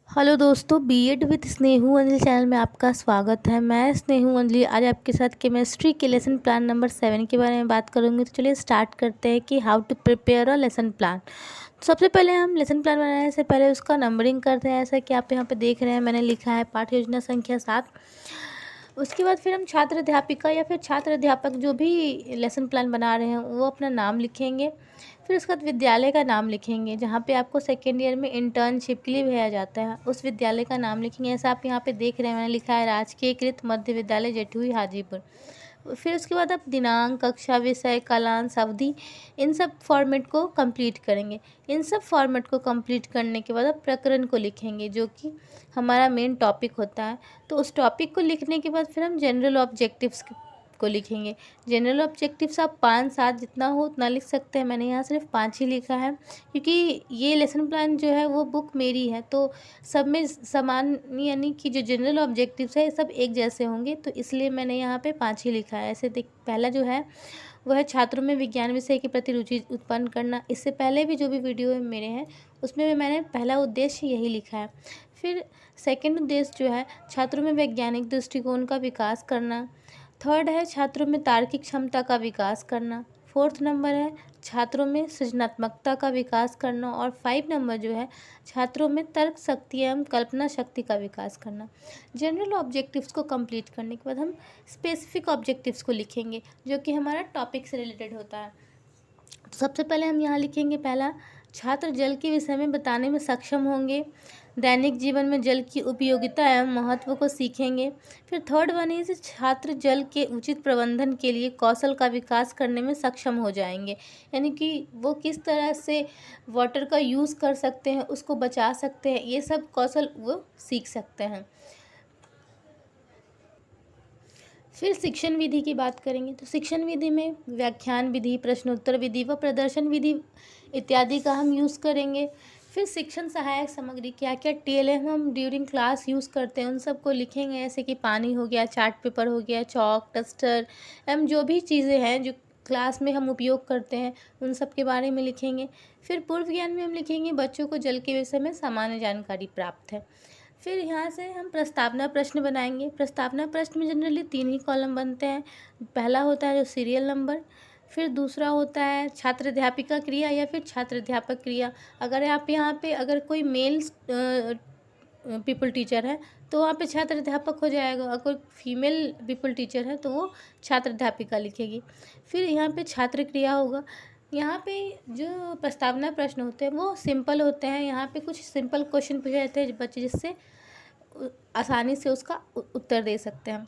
Hello दोस्तों, BEd with Snehu Anjali channel में आपका स्वागत है। मैं स्नेहू अंजलि आज आपके साथ केमिस्ट्री के लेसन प्लान नंबर 7 के बारे में बात करूंगी। तो चलिए स्टार्ट करते हैं कि how to prepare a lesson plan. सबसे पहले हम लेसन प्लान बनाने से पहले उसका नंबरिंग करते हैं, ऐसा कि आप यहाँ पे देख रहे हैं मैंने लिखा है पाठ्य योजना संख्या 7। उसके बाद फिर हम छात्र अध्यापिका या फिर छात्र अध्यापक जो भी लेसन प्लान बना रहे हैं वो अपना नाम लिखेंगे। फिर उसके बाद विद्यालय का नाम लिखेंगे, जहाँ पे आपको सेकेंड ईयर में इंटर्नशिप के लिए भेजा जाता है उस विद्यालय का नाम लिखेंगे। ऐसा आप यहाँ पे देख रहे हैं मैंने लिखा है राजकीयकृत मध्य विद्यालय जटुई हाजीपुर। फिर उसके बाद आप दिनांक, कक्षा, विषय, कालांश, अवधि, इन सब फॉर्मेट को कंप्लीट करेंगे। इन सब फॉर्मेट को कंप्लीट करने के बाद आप प्रकरण को लिखेंगे, जो कि हमारा मेन टॉपिक होता है। तो उस टॉपिक को लिखने के बाद फिर हम जनरल ऑब्जेक्टिव्स को लिखेंगे। जनरल ऑब्जेक्टिव्स आप 5-7 जितना हो उतना लिख सकते हैं। मैंने यहाँ सिर्फ 5 ही लिखा है, क्योंकि ये लेसन प्लान जो है वो बुक मेरी है, तो सब में समान, यानी कि जो जनरल ऑब्जेक्टिव्स है सब एक जैसे होंगे, तो इसलिए मैंने यहाँ पे 5 ही लिखा है। ऐसे देख, पहला जो है वह है छात्रों में विज्ञान विषय के प्रति रुचि उत्पन्न करना। इससे पहले भी जो भी वीडियो मेरे हैं उसमें भी मैंने पहला उद्देश्य यही लिखा है। फिर सेकंड उद्देश्य जो है छात्रों में वैज्ञानिक दृष्टिकोण का विकास करना। थर्ड है छात्रों में तार्किक क्षमता का विकास करना। फोर्थ नंबर है छात्रों में सृजनात्मकता का विकास करना। और 5 नंबर जो है छात्रों में तर्क शक्ति एवं कल्पना शक्ति का विकास करना। जनरल ऑब्जेक्टिव्स को कंप्लीट करने के बाद हम स्पेसिफिक ऑब्जेक्टिव्स को लिखेंगे, जो कि हमारा टॉपिक से रिलेटेड होता है। तो सबसे पहले हम यहाँ लिखेंगे पहला, छात्र जल के विषय में बताने में सक्षम होंगे, दैनिक जीवन में जल की उपयोगिता एवं महत्व को सीखेंगे। फिर थर्ड वन इज छात्र जल के उचित प्रबंधन के लिए कौशल का विकास करने में सक्षम हो जाएंगे, यानी कि वो किस तरह से वाटर का यूज़ कर सकते हैं, उसको बचा सकते हैं, ये सब कौशल वो सीख सकते हैं। फिर शिक्षण विधि की बात करेंगे, तो शिक्षण विधि में व्याख्यान विधि, प्रश्नोत्तर विधि व प्रदर्शन विधि इत्यादि का हम यूज़ करेंगे। फिर शिक्षण सहायक सामग्री क्या क्या टीएलएम हम ड्यूरिंग क्लास यूज़ करते हैं उन सब को लिखेंगे, जैसे कि पानी हो गया, चार्ट पेपर हो गया, चॉक, डस्टर एवं जो भी चीज़ें हैं जो क्लास में हम उपयोग करते हैं उन सब के बारे में लिखेंगे। फिर पूर्व ज्ञान में हम लिखेंगे बच्चों को जल के विषय में सामान्य जानकारी प्राप्त है। फिर यहाँ से हम प्रस्तावना प्रश्न बनाएंगे। प्रस्तावना प्रश्न में जनरली 3 ही कॉलम बनते हैं। पहला होता है जो सीरियल नंबर, फिर दूसरा होता है छात्र अध्यापिका क्रिया या फिर छात्र अध्यापक क्रिया। अगर आप यहाँ पे अगर कोई मेल पीपल टीचर है तो वहाँ पे छात्र अध्यापक हो जाएगा, अगर फीमेल पीपल टीचर है तो वो छात्र अध्यापिका लिखेगी। फिर यहाँ पे छात्र क्रिया होगा। यहाँ पे जो प्रस्तावना प्रश्न होते हैं वो सिंपल होते हैं। यहाँ पे कुछ सिंपल क्वेश्चन पूछे जाते हैं बच्चे, जिससे आसानी से उसका उत्तर दे सकते हैं।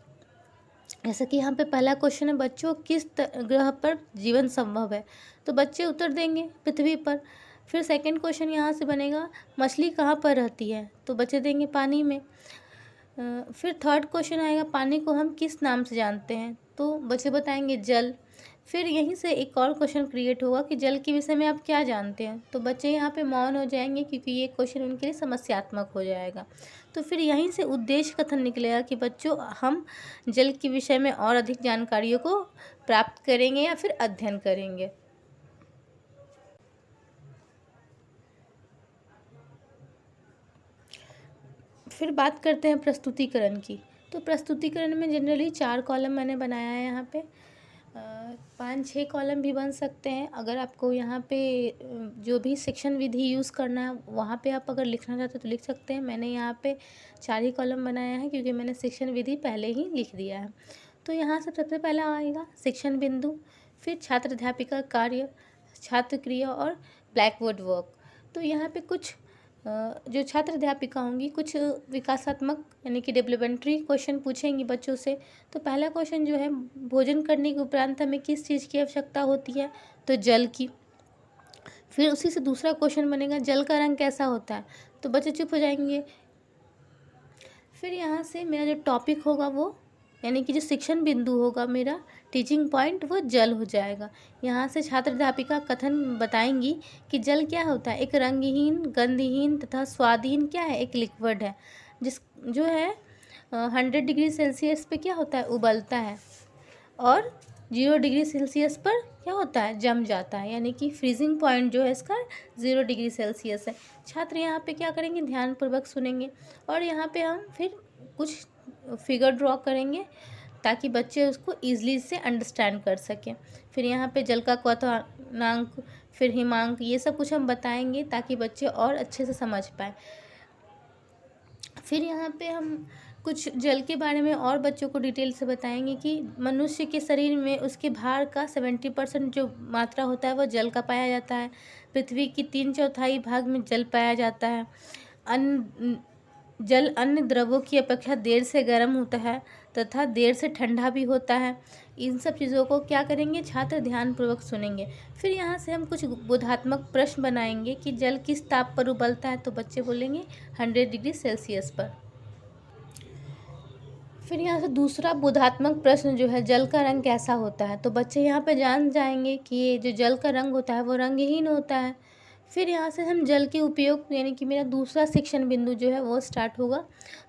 जैसे कि यहाँ पे पहला क्वेश्चन है बच्चों किस ग्रह पर जीवन संभव है, तो बच्चे उत्तर देंगे पृथ्वी पर। फिर सेकंड क्वेश्चन यहाँ से बनेगा मछली कहाँ पर रहती है, तो बच्चे देंगे पानी में। फिर थर्ड क्वेश्चन आएगा पानी को हम किस नाम से जानते हैं, तो बच्चे बताएंगे जल। फिर यहीं से एक और क्वेश्चन क्रिएट होगा कि जल के विषय में आप क्या जानते हैं, तो बच्चे यहाँ पे मौन हो जाएंगे क्योंकि ये क्वेश्चन उनके लिए समस्यात्मक हो जाएगा। तो फिर यहीं से उद्देश्य कथन निकलेगा कि बच्चों हम जल के विषय में और अधिक जानकारियों को प्राप्त करेंगे या फिर अध्ययन करेंगे। फिर बात करते हैं प्रस्तुतिकरण की। तो प्रस्तुतिकरण में जनरली 4 कॉलम मैंने बनाया है। यहाँ पे 5-6 कॉलम भी बन सकते हैं। अगर आपको यहाँ पे जो भी शिक्षण विधि यूज़ करना है वहाँ पे आप अगर लिखना चाहते हो तो लिख सकते हैं। मैंने यहाँ पे 4 ही कॉलम बनाया है क्योंकि मैंने शिक्षण विधि पहले ही लिख दिया है। तो यहाँ से सबसे पहला आएगा शिक्षण बिंदु, फिर छात्र अध्यापिका कार्य, छात्र क्रिया और ब्लैकबोर्ड वर्क। तो यहाँ पे कुछ जो छात्र अध्यापिका होंगी कुछ विकासात्मक यानी कि डेवलपमेंट्री क्वेश्चन पूछेंगी बच्चों से। तो पहला क्वेश्चन जो है भोजन करने के उपरांत हमें किस चीज़ की आवश्यकता होती है, तो जल की। फिर उसी से दूसरा क्वेश्चन बनेगा जल का रंग कैसा होता है, तो बच्चे चुप हो जाएंगे। फिर यहाँ से मेरा जो टॉपिक होगा वो यानी कि जो शिक्षण बिंदु होगा मेरा टीचिंग पॉइंट वो जल हो जाएगा। यहाँ से छात्र अध्यापिका कथन बताएंगी कि जल क्या होता है, एक रंगहीन, गंधहीन तथा स्वादहीन क्या है, एक लिक्विड है जिस जो है 100 डिग्री सेल्सियस पे क्या होता है, उबलता है, और 0 डिग्री सेल्सियस पर क्या होता है, जम जाता है, यानी कि फ्रीजिंग पॉइंट जो है इसका 0 डिग्री सेल्सियस है। छात्र यहाँ पे क्या करेंगे, ध्यानपूर्वक सुनेंगे और यहाँ पे हम फिर कुछ फिगर ड्रॉ करेंगे ताकि बच्चे उसको ईजिली से अंडरस्टैंड कर सकें। फिर यहाँ पे जल का क्वथनांक, फिर हिमांक, ये सब कुछ हम बताएंगे ताकि बच्चे और अच्छे से समझ पाएँ। फिर यहाँ पे हम कुछ जल के बारे में और बच्चों को डिटेल से बताएंगे कि मनुष्य के शरीर में उसके भार का 70% जो मात्रा होता है वो जल का पाया जाता है। पृथ्वी की 3/4 भाग में जल पाया जाता है। जल अन्य द्रवों की अपेक्षा देर से गर्म होता है तथा देर से ठंडा भी होता है। इन सब चीज़ों को क्या करेंगे, छात्र ध्यानपूर्वक सुनेंगे। फिर यहाँ से हम कुछ बोधात्मक प्रश्न बनाएंगे कि जल किस ताप पर उबलता है, तो बच्चे बोलेंगे 100 डिग्री सेल्सियस पर। फिर यहाँ से दूसरा बोधात्मक प्रश्न जो है, जल का रंग कैसा होता है, तो बच्चे यहाँ पे जान जाएंगे कि ये जो जल का रंग होता है वो रंगहीन होता है। फिर यहाँ से हम जल के उपयोग, यानी कि मेरा दूसरा शिक्षण बिंदु जो है वो स्टार्ट होगा।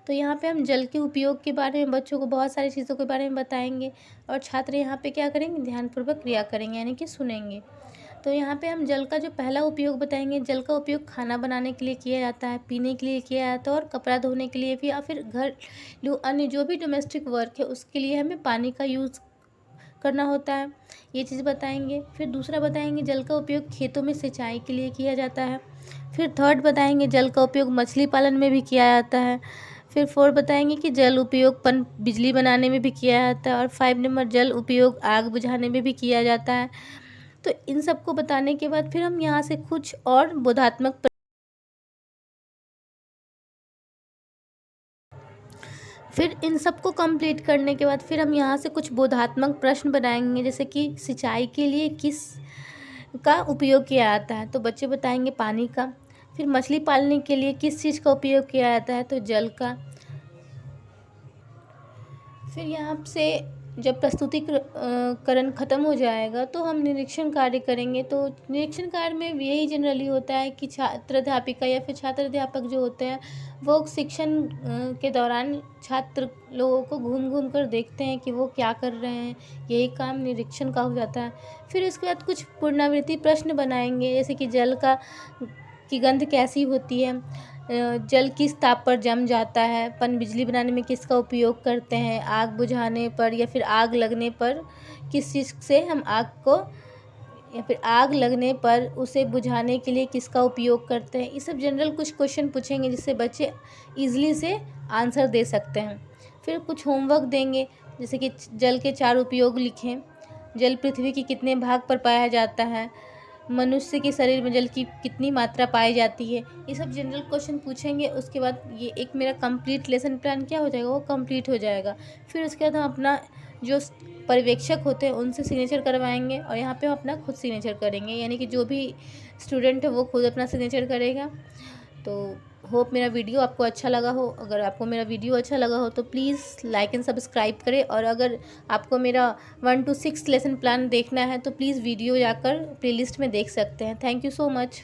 तो यहाँ पे हम जल के उपयोग के बारे में बच्चों को बहुत सारी चीज़ों के बारे में बताएंगे और छात्र यहाँ पे क्या करेंगे, ध्यानपूर्वक क्रिया करेंगे, यानी कि सुनेंगे। तो यहाँ पे हम जल का जो पहला उपयोग बताएंगे, जल का उपयोग खाना बनाने के लिए किया जाता है, पीने के लिए किया जाता है और कपड़ा धोने के लिए भी, या फिर घरेलू अन्य जो भी डोमेस्टिक वर्क है उसके लिए हमें पानी का यूज़ करना होता है। ये चीज़ बताएंगे। फिर दूसरा बताएंगे जल का उपयोग खेतों में सिंचाई के लिए किया जाता है। फिर थर्ड बताएंगे जल का उपयोग मछली पालन में भी किया जाता है। फिर 4 बताएंगे कि जल उपयोग बिजली बनाने में भी किया जाता है। और 5 नंबर जल उपयोग आग बुझाने में भी किया जाता है। तो इन सबको बताने के बाद फिर हम यहाँ से कुछ और बोधात्मक, फिर इन सबको कंप्लीट करने के बाद फिर हम यहाँ से कुछ बोधात्मक प्रश्न बनाएंगे, जैसे कि सिंचाई के लिए किस का उपयोग किया जाता है, तो बच्चे बताएंगे पानी का। फिर मछली पालने के लिए किस चीज़ का उपयोग किया जाता है, तो जल का। फिर यहाँ से जब प्रस्तुतिकरण ख़त्म हो जाएगा तो हम निरीक्षण कार्य करेंगे। तो निरीक्षण कार्य में यही जनरली होता है कि छात्र अध्यापिका या फिर छात्र अध्यापक जो होते हैं वो शिक्षण के दौरान छात्र लोगों को घूम घूम कर देखते हैं कि वो क्या कर रहे हैं, यही काम निरीक्षण का हो जाता है। फिर उसके बाद कुछ पुनरावृत्ति प्रश्न बनाएंगे, जैसे कि जल की गंध कैसी होती है, जल किस ताप पर जम जाता है, पन बिजली बनाने में किसका उपयोग करते हैं, आग बुझाने पर या फिर आग लगने पर किस चीज़ से हम आग को, या फिर आग लगने पर उसे बुझाने के लिए किसका उपयोग करते हैं। ये सब जनरल कुछ क्वेश्चन पूछेंगे जिससे बच्चे ईजिली से आंसर दे सकते हैं। फिर कुछ होमवर्क देंगे, जैसे कि जल के 4 उपयोग लिखें, जल पृथ्वी के कितने भाग पर पाया जाता है, मनुष्य के शरीर में जल की कितनी मात्रा पाई जाती है। ये सब जनरल क्वेश्चन पूछेंगे। उसके बाद ये एक मेरा कंप्लीट लेसन प्लान क्या हो जाएगा, वो कंप्लीट हो जाएगा। फिर उसके बाद हम अपना जो पर्यवेक्षक होते हैं उनसे सिग्नेचर करवाएंगे और यहाँ पे हम अपना खुद सिग्नेचर करेंगे, यानी कि जो भी स्टूडेंट है वो खुद अपना सिग्नेचर करेगा। तो होप मेरा वीडियो आपको अच्छा लगा हो। अगर आपको मेरा वीडियो अच्छा लगा हो तो प्लीज़ लाइक एंड सब्सक्राइब करें, और अगर आपको मेरा 1 to 6 लेसन प्लान देखना है तो प्लीज़ वीडियो जाकर प्लेलिस्ट में देख सकते हैं। Thank you so much.